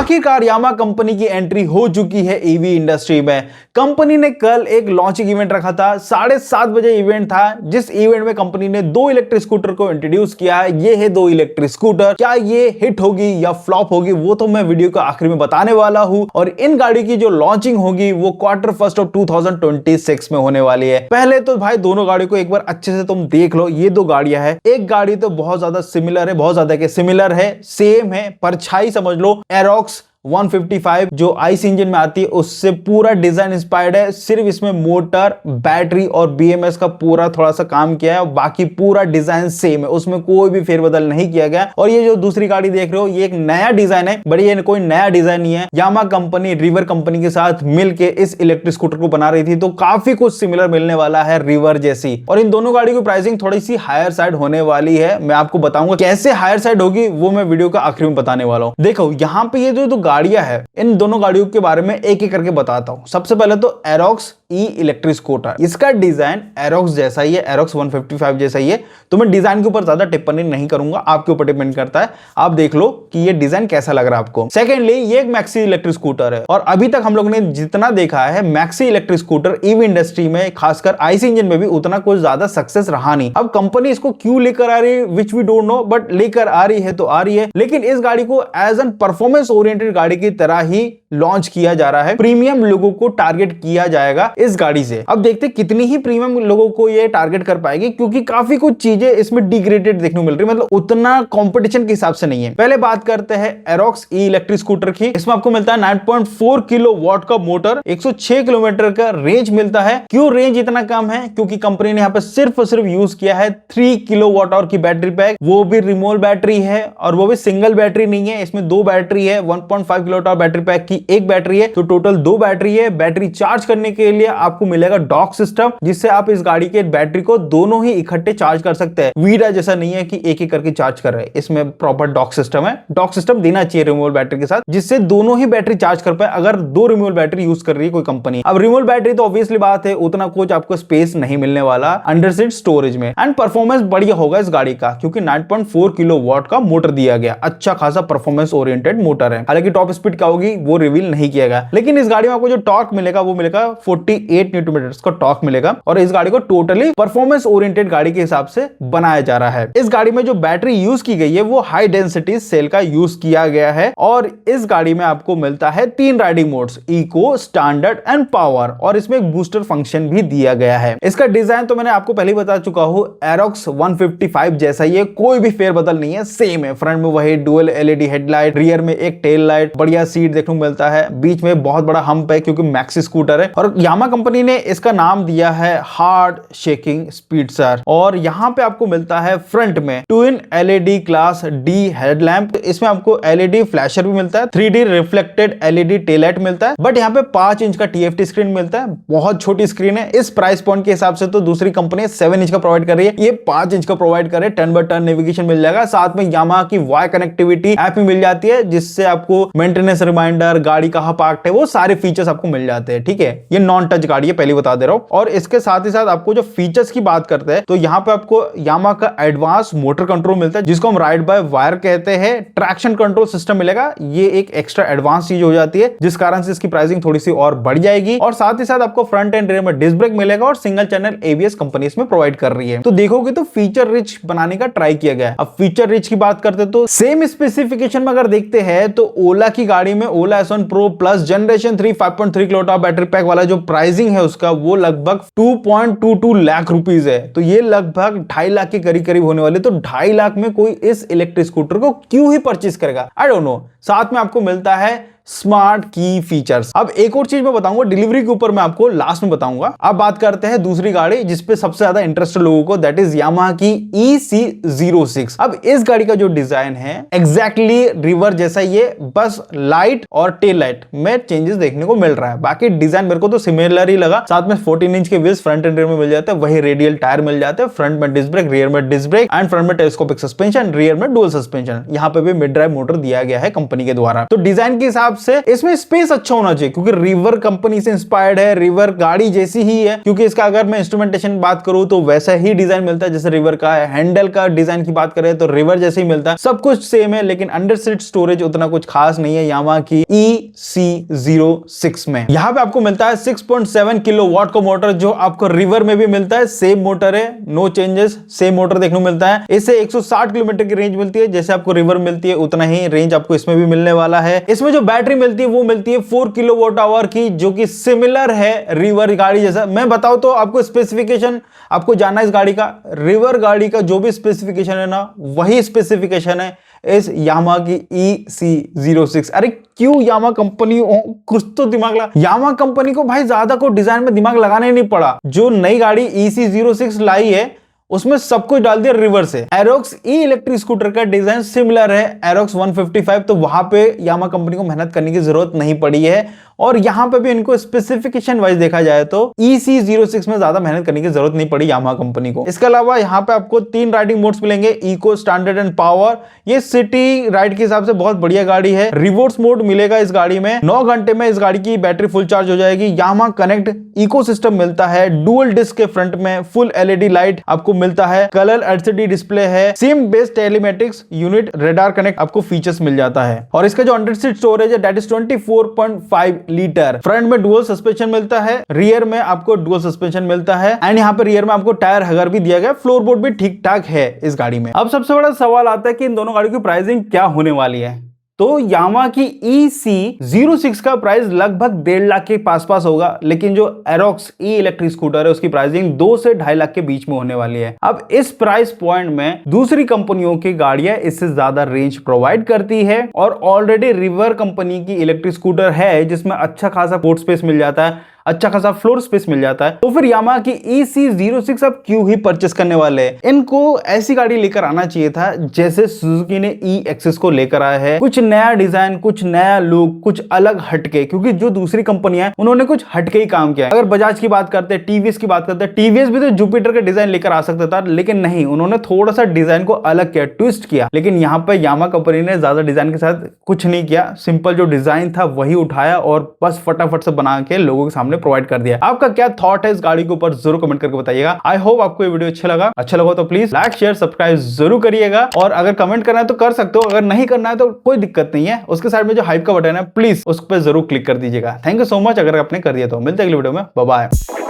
आखिरकार यामा कंपनी की एंट्री हो चुकी है ईवी इंडस्ट्री में। कंपनी ने कल एक लॉन्चिंग इवेंट रखा था, 7:30 बजे इवेंट था, जिस इवेंट में कंपनी ने 2 इलेक्ट्रिक स्कूटर को इंट्रोड्यूस किया है। ये है 2 इलेक्ट्रिक स्कूटर। क्या ये हिट होगी या फ्लॉप होगी वो तो मैं वीडियो के आखिर में बताने वाला हूं। और इन गाड़ी की जो लॉन्चिंग होगी वो Q1 ऑफ 2026 में होने वाली है। पहले तो भाई दोनों गाड़ी को एक बार अच्छे से तुम देख लो। ये 2 गाड़ियां हैं। एक गाड़ी तो बहुत ज्यादा सिमिलर है, बहुत ज्यादा सिमिलर है, सेम है, परछाई समझ लो। एरोक्स 155 जो आईसी इंजन में आती है उससे पूरा डिजाइन इंस्पायर्ड है। सिर्फ इसमें मोटर, बैटरी और बीएमएस का पूरा थोड़ा सा काम किया है, बाकी पूरा डिजाइन सेम है, उसमें कोई भी फेरबदल नहीं किया गया। और ये जो दूसरी गाड़ी देख रहे हो ये एक नया डिजाइन है, बट ये कोई नया डिजाइन नहीं है। यामा कंपनी रिवर कंपनी के साथ मिलकर इस इलेक्ट्रिक स्कूटर को बना रही थी, तो काफी कुछ सिमिलर मिलने वाला है रिवर जैसी। और इन दोनों गाड़ी की प्राइसिंग थोड़ी सी हायर साइड होने वाली है। मैं आपको बताऊंगा कैसे हायर साइड होगी, वो मैं वीडियो का आखिर में बताने वाला हूं। देखो यहाँ पे ये जो गाड़ियां है, इन दोनों गाड़ियों के बारे में एक एक करके बताता हूं। सबसे पहले तो एरोक्स ई इलेक्ट्रिक स्कूटर, इसका डिजाइन एरोक्स जैसा ही है, एरोक्स 155 जैसा ही है। तो मैं डिजाइन के ऊपर ज्यादा टिप्पणी नहीं करूंगा, आपके ऊपर डिपेंड करता है। आप देख लो कि ये डिजाइन कैसा लग रहा है आपको। सेकेंडली ये एक मैक्सी इलेक्ट्रिक स्कूटर है, और अभी तक हम लोगों ने जितना देखा है maxi electric scooter EV industry में, खासकर आईसी इंजन में भी उतना कुछ ज्यादा सक्सेस रहा नहीं। अब कंपनी इसको क्यों लेकर आ रही है which we don't know, but लेकर आ रही है तो आ रही है। लेकिन इस गाड़ी को एज एन परफॉर्मेंस ओरिएंटेड गाड़ी की तरह ही लॉन्च किया जा रहा है। प्रीमियम लोगों को टारगेट किया जाएगा इस गाड़ी से। अब देखते कितनी ही प्रीमियम लोगों को ये टारगेट कर पाएगी, क्योंकि काफी कुछ चीजें इसमें डिग्रेडेड देखने को मिल रही है, मतलब उतना कंपटीशन के हिसाब से नहीं है। पहले बात करते हैं एरोक्स ई इलेक्ट्रिक स्कूटर की। इसमें आपको मिलता है 9.4 किलोवाट का मोटर, 106 किलोमीटर का रेंज मिलता है। क्यों रेंज इतना कम है? क्योंकि कंपनी ने यहाँ पे सिर्फ और सिर्फ यूज किया है 3 किलोवाट आवर की बैटरी पैक, वो भी रिमोल बैटरी है, और वो भी सिंगल बैटरी नहीं है। इसमें 2 बैटरी है, 1.5 किलोवाट आवर बैटरी पैक की एक बैटरी है, तो टोटल 2 बैटरी है। बैटरी चार्ज करने के लिए आपको मिलेगा डॉक सिस्टम, जिससे आप इस गाड़ी के बैटरी को दोनों ही इकट्ठे चार्ज कर सकते हैं। वीडा जैसा नहीं है कि एक एक करके चार्ज कर रहे हैं, इसमें प्रॉपर डॉक सिस्टम है। डॉक सिस्टम देना चाहिए रिमूवेबल बैटरी के साथ, जिससे दोनों ही बैटरी चार्ज कर पाए अगर 2 रिमूवेबल बैटरी यूज कर रही है कोई कंपनी। अब रिमूवेबल बैटरी तो ऑब्वियसली बात है, उतना कुछ आपको स्पेस नहीं मिलने वाला अंडर सीट स्टोरेज में। एंड परफॉर्मेंस बढ़िया होगा इस गाड़ी का, क्योंकि 9.4 किलोवाट का मोटर दिया गया, अच्छा खासा परफॉर्मेंस ओरिएंटेड मोटर है। हालांकि टॉप स्पीड क्या होगी वो रिवील नहीं किया गया, लेकिन इस गाड़ी में आपको जो टॉर्क मिलेगा वो मिलेगा 48 न्यूटन मीटर का टॉर्क मिलेगा। और इस गाड़ी को टोटली परफॉर्मेंस ओरिएंटेड गाड़ी के हिसाब से बनाया जा रहा है। इस गाड़ी में जो बैटरी यूज की गई है वो हाई डेंसिटी सेल का यूज किया गया है। और इस गाड़ी में आपको मिलता है 3 riding modes, eco, standard and power, और इसमें एक बूस्टर फंक्शन भी दिया गया है। इसका डिजाइन तो मैंने आपको पहले बता चुका हूं, एरोक्स 155 जैसा ही है, कोई भी फेरबदल नहीं है, सेम है। फ्रंट में वही डुअल एलईडी हेडलाइट, रियर में एक टेल लाइट, बढ़िया सीट देखने को मिलता है, बीच में बहुत बड़ा हम्प है क्योंकि मैक्सी स्कूटर है। और यामा कंपनी ने इसका नाम दिया है हार्ड शेकिंग स्पीडस्टर। और यहां पे आपको मिलता है फ्रंट में twin LED class D headlamp, इसमें आपको एलईडी फ्लैशर भी मिलता है, 3D reflected LED tail light मिलता है, बट यहाँ पे 5 इंच का TFT स्क्रीन मिलता है, बहुत छोटी स्क्रीन है। इस प्राइस पॉइंट के हिसाब से तो दूसरी कंपनी 7 इंच का प्रोवाइड कर रही है, ये 5 इंच का प्रोवाइड करे। 10x10 नेविगेशन मिल जाएगा, साथ में यामा की वाई कनेक्टिविटी ऐप भी मिल जाती है, जिससे आपको मेंटेनेंस रिमाइंडर, गाड़ी कहां पार्क्ड है, वो सारे फीचर्स आपको मिल जाते हैं। ठीक है, ये नॉन टच गाड़ी है, पहले बता दे रहा हूं। और इसके साथ ही साथ आपको जो फीचर्स की बात करते हैं तो यहाँ पे आपको यामा का एडवांस मोटर कंट्रोल मिलता है, जिसको हम राइड बाय वायर कहते हैं। ट्रैक्शन कंट्रोल सिस्टम मिलेगा, ये एक एक्स्ट्रा एडवांस चीज हो जाती है, जिस कारण से इसकी प्राइसिंग थोड़ी सी और बढ़ जाएगी। और साथ ही साथ आपको फ्रंट एंड रियर में डिस्क ब्रेक मिलेगा, और सिंगल चैनल ABS कंपनी इसमें प्रोवाइड कर रही है। तो देखोगे तो फीचर रिच बनाने का ट्राई किया गया है। अब फीचर रिच की बात करते तो सेम स्पेसिफिकेशन में अगर देखते हैं तो ओला की गाड़ी में ओला S1 Pro plus generation 3 5.3 kilowatt battery pack वाला जो प्राइसिंग है उसका वो लगभग 2.22 लाख रुपीस है। तो ये लगभग 2.5 लाख के करीब करीब होने वाले। तो 2.5 लाख में कोई इस इलेक्ट्रिक स्कूटर को क्यों ही परचेज करेगा, आई डोंट नो। साथ में आपको मिलता है स्मार्ट की फीचर्स। अब एक और चीज मैं बताऊंगा डिलीवरी के ऊपर, मैं आपको लास्ट में बताऊंगा। अब बात करते हैं दूसरी गाड़ी जिसपे सबसे ज्यादा इंटरेस्ट है लोगों को, दैट इज यामाहा की EC06। अब इस गाड़ी का जो डिजाइन है एग्जैक्टली रिवर जैसा ही है, बस लाइट और टेल लाइट में चेंजेस देखने को मिल रहा है। बाकी डिजाइन मेरे को तो सिमिलर ही लगा। साथ में 14 इंच के व्हील्स फ्रंट एंड रियर में मिल जाते हैं, वही रेडियल टायर मिल जाते हैं, फ्रंट में डिस्क ब्रेक, रियर में डिस्क ब्रेक, एंड फ्रंट में टेलीस्कोपिक सस्पेंशन, रियर में डुअल सस्पेंशन। यहाँ पे भी मिड ड्राइव मोटर दिया गया है कंपनी के द्वारा। तो डिजाइन के हिसाब से इसमें स्पेस अच्छा होना चाहिए, क्योंकि रिवर कंपनी से इंस्पायर्ड है, रिवर गाड़ी जैसी ही है, क्योंकि इसका अगर मैं इंस्ट्रूमेंटेशन बात करूं तो वैसा ही डिजाइन मिलता है जैसे रिवर का है। हैंडल का डिजाइन की बात करें तो रिवर जैसे ही मिलता है, सब कुछ सेम है, लेकिन अंडर सीट स्टोरेज उतना कुछ खास नहीं है यामाहा की EC06 में। यहां पे आपको मिलता है 6.7 किलोवाट का मोटर, जो आपको रिवर में भी मिलता है, सेम मोटर है, नो चेंजेस, सेम मोटर देखने को मिलता है। इससे 160 किलोमीटर की रेंज मिलती है, जैसे आपको रिवर मिलती है उतना ही रेंज आपको इसमें भी मिलने वाला है। इसमें जो बैटरी मिलती है वो मिलती है 4 किलोवाट आवर की, जो कि सिमिलर है रिवर गाड़ी जैसा। मैं बताऊं तो आपको स्पेसिफिकेशन आपको जानना है इस गाड़ी का, रिवर गाड़ी का जो भी स्पेसिफिकेशन है ना, वही स्पेसिफिकेशन है इस यामाहा की EC06। अरे क्यों यामाहा कंपनी, कुछ तो दिमाग लगा। यामाहा कंपनी को भाई ज्यादा को डिजाइन में दिमाग लगाना ही नहीं पड़ा। जो नई गाड़ी EC06 लाई है उसमें सब कुछ डाल दिया रिवर से। एरोक्स ई इलेक्ट्रिक स्कूटर का डिजाइन सिमिलर है एरोक्स 155, तो वहां पे यामाहा कंपनी को मेहनत करने की जरूरत नहीं पड़ी है। और यहां पे भी इनको स्पेसिफिकेशन वाइज देखा जाए तो EC06 में ज्यादा मेहनत करने की जरूरत नहीं पड़ी यामाहा कंपनी को। इसके अलावा यहां पे आपको 3 राइडिंग मोड्स मिलेंगे, इको, स्टैंडर्ड एंड पावर। ये सिटी राइड के हिसाब से बहुत बढ़िया गाड़ी है। रिवोर्स मोड मिलेगा इस गाड़ी में, 9 घंटे में इस गाड़ी की बैटरी फुल चार्ज हो जाएगी। यामाहा कनेक्ट इकोसिस्टम मिलता है, डुअल डिस्क के फ्रंट में, फुल LED लाइट आपको मिलता है, कलर LCD डिस्प्ले है, SIM based telematics unit, radar connect आपको फीचर्स मिल जाता है। और इसका जो अंडर सीट स्टोरेज है दैट इज 24.5 लीटर। फ्रंट में डुअल सस्पेंशन मिलता है, रियर में आपको डुअल सस्पेंशन मिलता है, एंड यहाँ पे रियर में आपको टायर हगर भी दिया गया। फ्लोर बोर्ड भी ठीक ठाक है इस गाड़ी में। अब सबसे बड़ा सवाल आता है कि इन दोनों गाड़ियों की प्राइसिंग क्या होने वाली है। तो यामाहा की EC06 का प्राइस लगभग 1.5 लाख के पास होगा, लेकिन जो एरोक्स ई इलेक्ट्रिक स्कूटर है उसकी प्राइसिंग 2 से 2.5 लाख के बीच में होने वाली है। अब इस प्राइस पॉइंट में दूसरी कंपनियों की गाड़ियां इससे ज्यादा रेंज प्रोवाइड करती है, और ऑलरेडी रिवर कंपनी की इलेक्ट्रिक स्कूटर है जिसमें अच्छा खासा पोर्ट स्पेस मिल जाता है, अच्छा खासा फ्लोर स्पेस मिल जाता है। तो फिर यामाहा की EC06 अब क्यों ही परचेस करने वाले हैं। इनको ऐसी गाड़ी लेकर आना चाहिए था जैसे सुजुकी ने E-Axis को लेकर आया है, कुछ नया डिजाइन, कुछ नया लुक, कुछ अलग हटके, क्योंकि जो दूसरी कंपनियां हैं उन्होंने कुछ हटके ही काम किया है। अगर बजाज की बात करते हैं, TVS की बात करते हैं, TVS भी तो जुपिटर का डिजाइन लेकर आ सकता था, लेकिन नहीं, उन्होंने थोड़ा सा डिजाइन को अलग किया, ट्विस्ट किया। लेकिन यहाँ पे यामाहा कंपनी ने ज्यादा डिजाइन के साथ कुछ नहीं किया, सिंपल जो डिजाइन था वही उठाया और बस फटाफट से बना के लोगों के सामने प्रोवाइड कर दिया। आपका क्या थॉट है इस गाड़ी के ऊपर जरूर कमेंट करके बताइएगा। आई होप आपको ये वीडियो अच्छा लगा तो प्लीज लाइक, शेयर, सब्सक्राइब जरूर करिएगा। और अगर कमेंट करना है तो कर सकते हो, अगर नहीं करना है तो कोई दिक्कत नहीं है। उसके साइड में जो हाइप का बटन है प्लीज उस पर जरूर क्लिक कर दीजिएगा। थैंक यू सो मच अगर आपने कर दिया तो। मिलते हैं अगली वीडियो में, बाय बाय।